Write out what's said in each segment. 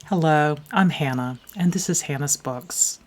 Hello, I'm Hannah, and this is Hannah's Books.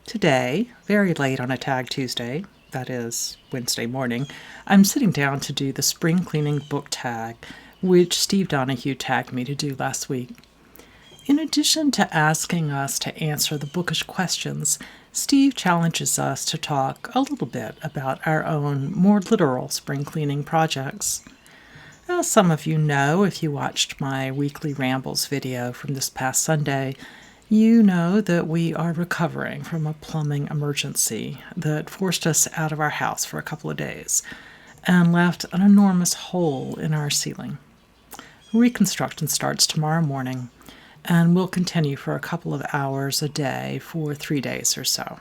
Today, very late on a Tag Tuesday, that is, Wednesday morning, I'm sitting down to do the spring cleaning book tag, which Steve Donahue tagged me to do last week. In addition to asking us to answer the bookish questions, Steve challenges us to talk a little bit about our own more literal spring cleaning projects. As some of you know, if you watched my weekly rambles video from this past Sunday, you know that we are recovering from a plumbing emergency that forced us out of our house for a couple of days and left an enormous hole in our ceiling. Reconstruction starts tomorrow morning and will continue for a couple of hours a day for 3 days or so.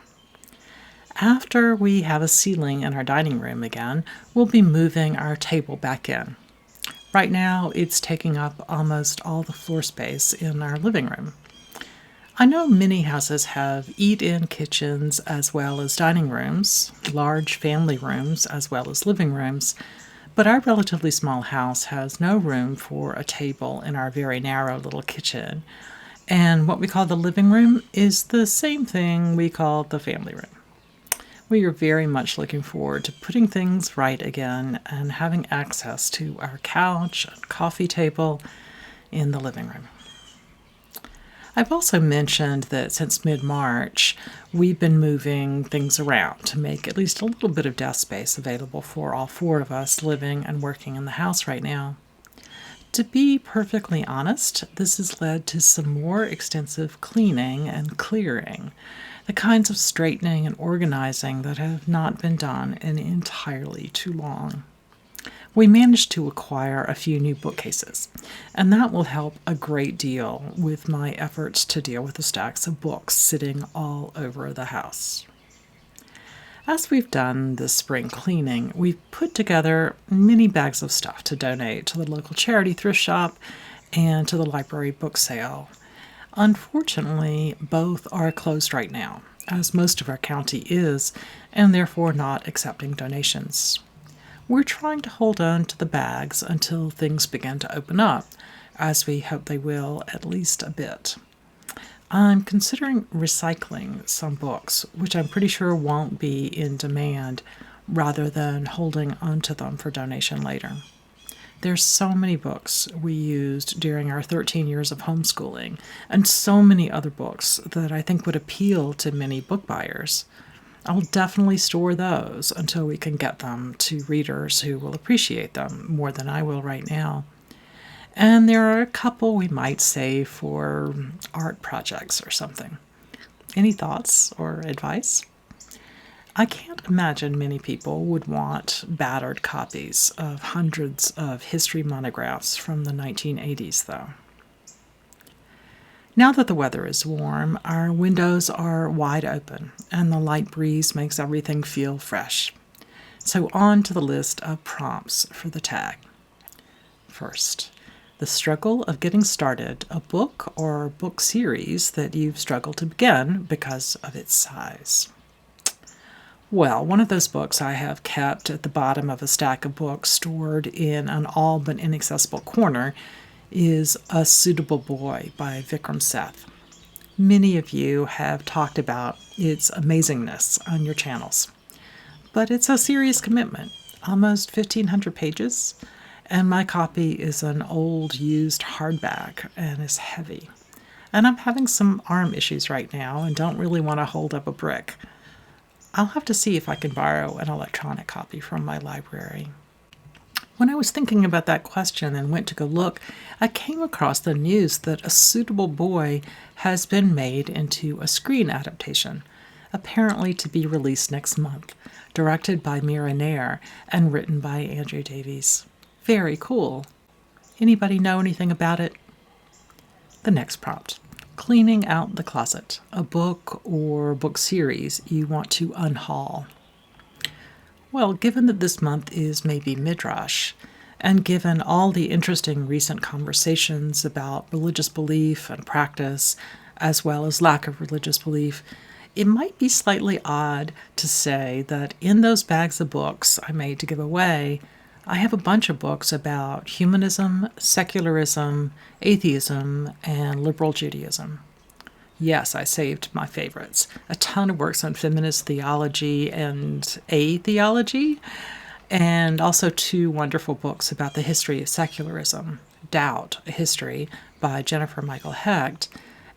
After we have a ceiling in our dining room again, we'll be moving our table back in. Right now, it's taking up almost all the floor space in our living room. I know many houses have eat-in kitchens as well as dining rooms, large family rooms as well as living rooms, but our relatively small house has no room for a table in our very narrow little kitchen, and what we call the living room is the same thing we call the family room. We are very much looking forward to putting things right again and having access to our couch and coffee table in the living room. I've also mentioned that since mid-March, we've been moving things around to make at least a little bit of desk space available for all four of us living and working in the house right now. To be perfectly honest, this has led to some more extensive cleaning and clearing, the kinds of straightening and organizing that have not been done in entirely too long. We managed to acquire a few new bookcases, and that will help a great deal with my efforts to deal with the stacks of books sitting all over the house. As we've done this spring cleaning, we've put together many bags of stuff to donate to the local charity thrift shop and to the library book sale. Unfortunately, both are closed right now, as most of our county is, and therefore not accepting donations. We're trying to hold on to the bags until things begin to open up, as we hope they will at least a bit. I'm considering recycling some books, which I'm pretty sure won't be in demand, rather than holding onto them for donation later. There's so many books we used during our 13 years of homeschooling, and so many other books that I think would appeal to many book buyers. I'll definitely store those until we can get them to readers who will appreciate them more than I will right now. And there are a couple we might save for art projects or something. Any thoughts or advice? I can't imagine many people would want battered copies of hundreds of history monographs from the 1980s, though. Now that the weather is warm, our windows are wide open, and the light breeze makes everything feel fresh. So on to the list of prompts for the tag. First, the struggle of getting started a book or book series that you've struggled to begin because of its size. Well, one of those books I have kept at the bottom of a stack of books stored in an all but inaccessible corner is A Suitable Boy by Vikram Seth. Many of you have talked about its amazingness on your channels, but it's a serious commitment, almost 1,500 pages, and my copy is an old used hardback and is heavy. And I'm having some arm issues right now and don't really want to hold up a brick. I'll have to see if I can borrow an electronic copy from my library. When I was thinking about that question and went to go look, I came across the news that A Suitable Boy has been made into a screen adaptation, apparently to be released next month, directed by Mira Nair and written by Andrew Davies. Very cool. Anybody know anything about it? The next prompt. Cleaning out the closet, a book or book series you want to unhaul. Well, given that this month is maybe Midrash, and given all the interesting recent conversations about religious belief and practice, as well as lack of religious belief, it might be slightly odd to say that in those bags of books I made to give away, I have a bunch of books about humanism, secularism, atheism, and liberal Judaism. Yes, I saved my favorites. A ton of works on feminist theology and atheology, and also 2 wonderful books about the history of secularism, Doubt, a History by Jennifer Michael Hecht,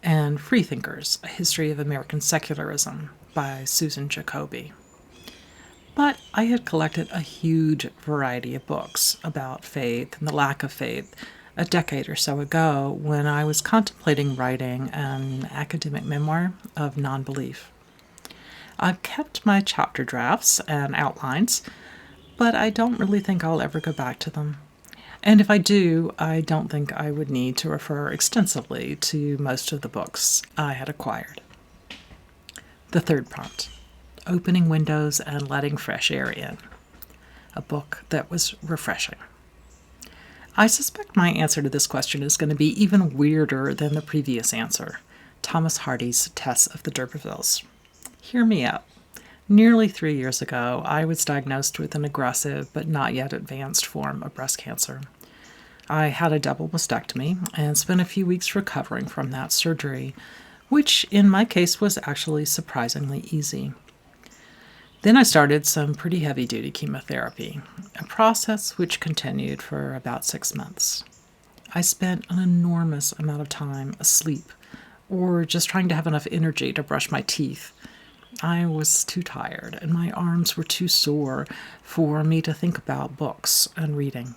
and Freethinkers, a History of American Secularism by Susan Jacoby. But I had collected a huge variety of books about faith and the lack of faith a decade or so ago when I was contemplating writing an academic memoir of non-belief. I've kept my chapter drafts and outlines, but I don't really think I'll ever go back to them. And if I do, I don't think I would need to refer extensively to most of the books I had acquired. The third prompt, opening windows and letting fresh air in. A book that was refreshing. I suspect my answer to this question is going to be even weirder than the previous answer. Thomas Hardy's Tess of the D'Urbervilles. Hear me out. Nearly 3 years ago, I was diagnosed with an aggressive but not yet advanced form of breast cancer. I had a double mastectomy and spent a few weeks recovering from that surgery, which in my case was actually surprisingly easy. Then I started some pretty heavy-duty chemotherapy, a process which continued for about 6 months. I spent an enormous amount of time asleep or just trying to have enough energy to brush my teeth. I was too tired and my arms were too sore for me to think about books and reading.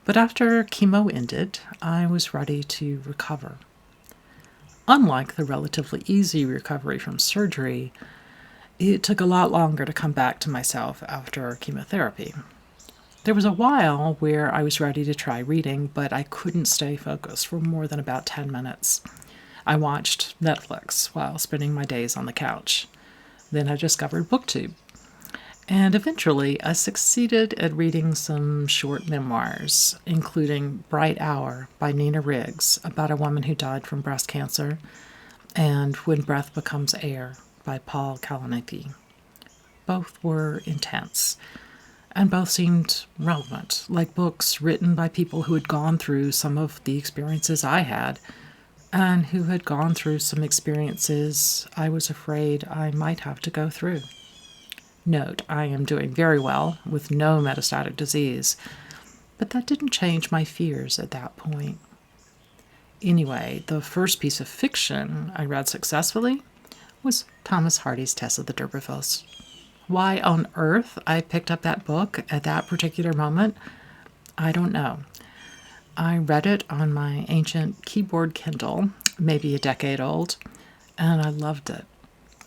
But after chemo ended, I was ready to recover. Unlike the relatively easy recovery from surgery, it took a lot longer to come back to myself after chemotherapy. There was a while where I was ready to try reading, but I couldn't stay focused for more than about 10 minutes. I watched Netflix while spending my days on the couch. Then I discovered BookTube. And eventually I succeeded at reading some short memoirs, including Bright Hour by Nina Riggs, about a woman who died from breast cancer, and When Breath Becomes Air by Paul Kalanick. Both were intense, and both seemed relevant, like books written by people who had gone through some of the experiences I had, and who had gone through some experiences I was afraid I might have to go through. Note, I am doing very well with no metastatic disease, but that didn't change my fears at that point. Anyway, the first piece of fiction I read successfully was Thomas Hardy's Tess of the D'Urbervilles. Why on earth I picked up that book at that particular moment, I don't know. I read it on my ancient keyboard Kindle, maybe a decade old, and I loved it.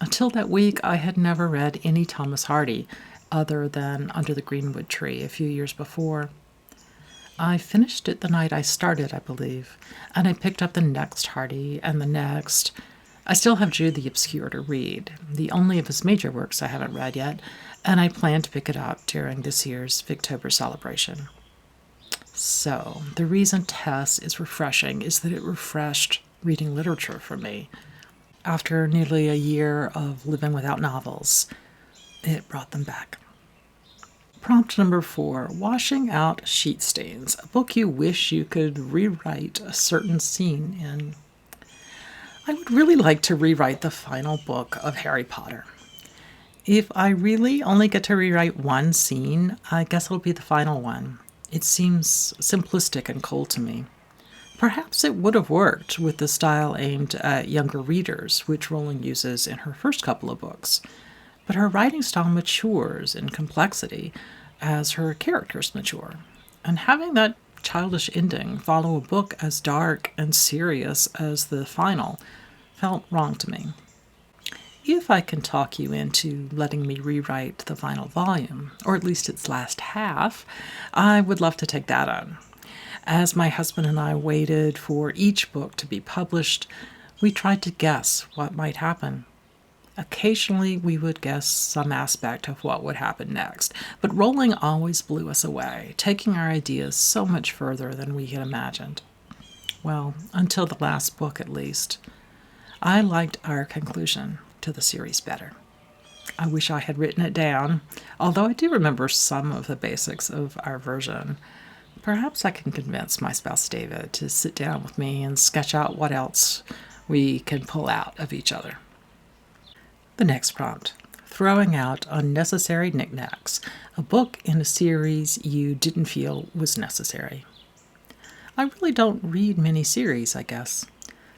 Until that week, I had never read any Thomas Hardy other than Under the Greenwood Tree a few years before. I finished it the night I started, I believe, and I picked up the next Hardy and the next. I still have Jude the Obscure to read, the only of his major works I haven't read yet, and I plan to pick it up during this year's Victober celebration. So, the reason Tess is refreshing is that it refreshed reading literature for me. After nearly a year of living without novels, it brought them back. Prompt number 4, Washing Out Sheet Stains, a book you wish you could rewrite a certain scene in. I would really like to rewrite the final book of Harry Potter. If I really only get to rewrite one scene, I guess it'll be the final one. It seems simplistic and cold to me. Perhaps it would have worked with the style aimed at younger readers, which Rowling uses in her first couple of books. But her writing style matures in complexity as her characters mature. And having that childish ending follow a book as dark and serious as the final felt wrong to me. If I can talk you into letting me rewrite the final volume, or at least its last half, I would love to take that on. As my husband and I waited for each book to be published, we tried to guess what might happen. Occasionally, we would guess some aspect of what would happen next, but Rowling always blew us away, taking our ideas so much further than we had imagined. Well, until the last book at least. I liked our conclusion to the series better. I wish I had written it down, although I do remember some of the basics of our version. Perhaps I can convince my spouse David to sit down with me and sketch out what else we can pull out of each other. The next prompt: throwing out unnecessary knickknacks, a book in a series you didn't feel was necessary. I really don't read many series, I guess.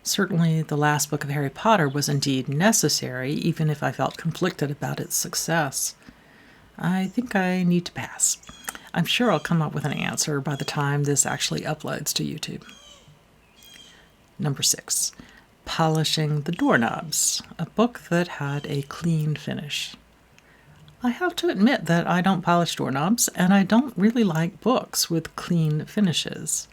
Certainly the last book of Harry Potter was indeed necessary, even if I felt conflicted about its success. I think I need to pass. I'm sure I'll come up with an answer by the time this actually uploads to YouTube. Number 6. Polishing the Doorknobs, a book that had a clean finish. I have to admit that I don't polish doorknobs, and I don't really like books with clean finishes.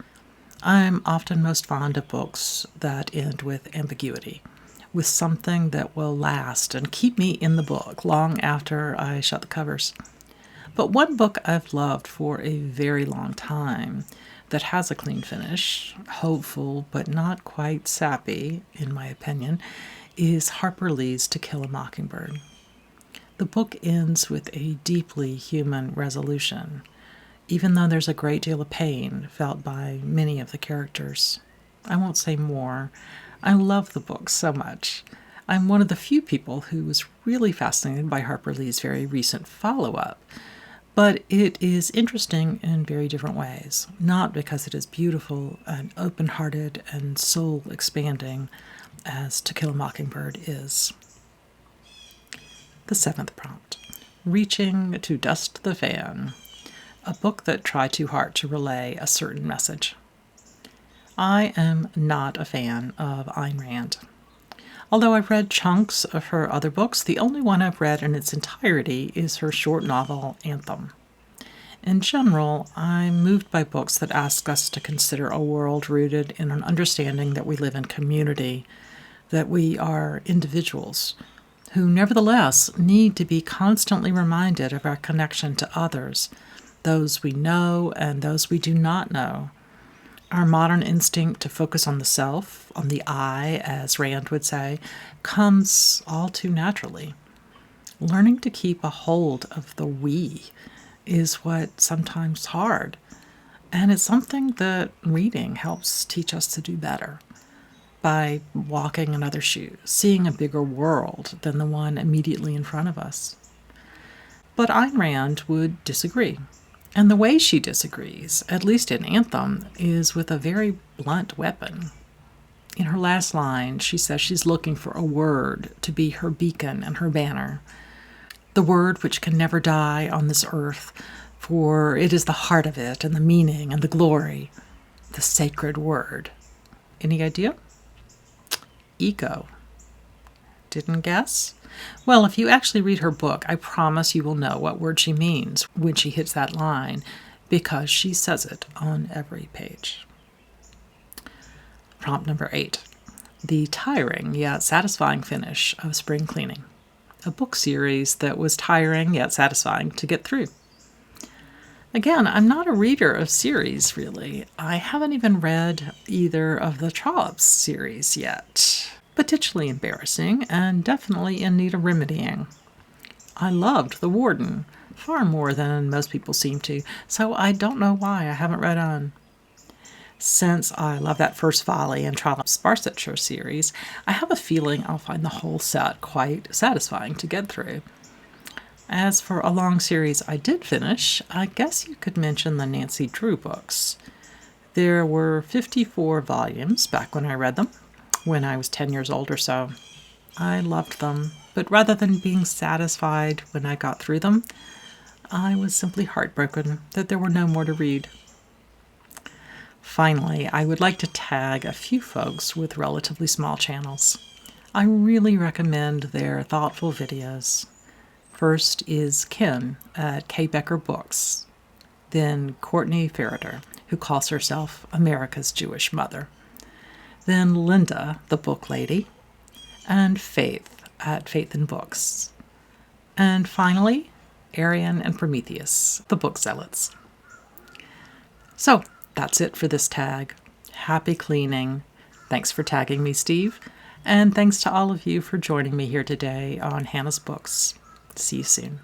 I'm often most fond of books that end with ambiguity, with something that will last and keep me in the book long after I shut the covers. But one book I've loved for a very long time that has a clean finish, hopeful but not quite sappy, in my opinion, is Harper Lee's To Kill a Mockingbird. The book ends with a deeply human resolution, even though there's a great deal of pain felt by many of the characters. I won't say more. I love the book so much. I'm one of the few people who was really fascinated by Harper Lee's very recent follow-up, but it is interesting in very different ways, not because it is beautiful and open-hearted and soul-expanding as To Kill a Mockingbird is. The 7th prompt: Reaching to Dust the Fan, a book that tried too hard to relay a certain message. I am not a fan of Ayn Rand. Although I've read chunks of her other books, the only one I've read in its entirety is her short novel, Anthem. In general, I'm moved by books that ask us to consider a world rooted in an understanding that we live in community, that we are individuals, who nevertheless need to be constantly reminded of our connection to others, those we know and those we do not know. Our modern instinct to focus on the self, on the I, as Rand would say, comes all too naturally. Learning to keep a hold of the we is what's sometimes hard, and it's something that reading helps teach us to do better by walking in other shoes, seeing a bigger world than the one immediately in front of us. But Ayn Rand would disagree. And the way she disagrees, at least in Anthem, is with a very blunt weapon. In her last line, she says she's looking for a word to be her beacon and her banner. The word which can never die on this earth, for it is the heart of it and the meaning and the glory, the sacred word. Any idea? Ego. Didn't guess? Well, if you actually read her book, I promise you will know what word she means when she hits that line, because she says it on every page. Prompt number 8. The tiring yet satisfying finish of Spring Cleaning, a book series that was tiring yet satisfying to get through. Again, I'm not a reader of series, really. I haven't even read either of the Trollops series yet. Potentially embarrassing and definitely in need of remedying. I loved The Warden far more than most people seem to, so I don't know why I haven't read on. Since I love that first volley in Trollops' Barsetshire series, I have a feeling I'll find the whole set quite satisfying to get through. As for a long series I did finish, I guess you could mention the Nancy Drew books. There were 54 volumes back when I read them, when I was 10 years old or so. I loved them, but rather than being satisfied when I got through them, I was simply heartbroken that there were no more to read. Finally, I would like to tag a few folks with relatively small channels. I really recommend their thoughtful videos. First is Ken at Becker Books, then Courtney Ferriter, who calls herself America's Jewish Mother, then Linda, the book lady, and Faith at Faith&Books. And finally, Erion and Prometheus, the BookZealots. So, that's it for this tag. Happy cleaning. Thanks for tagging me, Steve. And thanks to all of you for joining me here today on Hannah's Books. See you soon.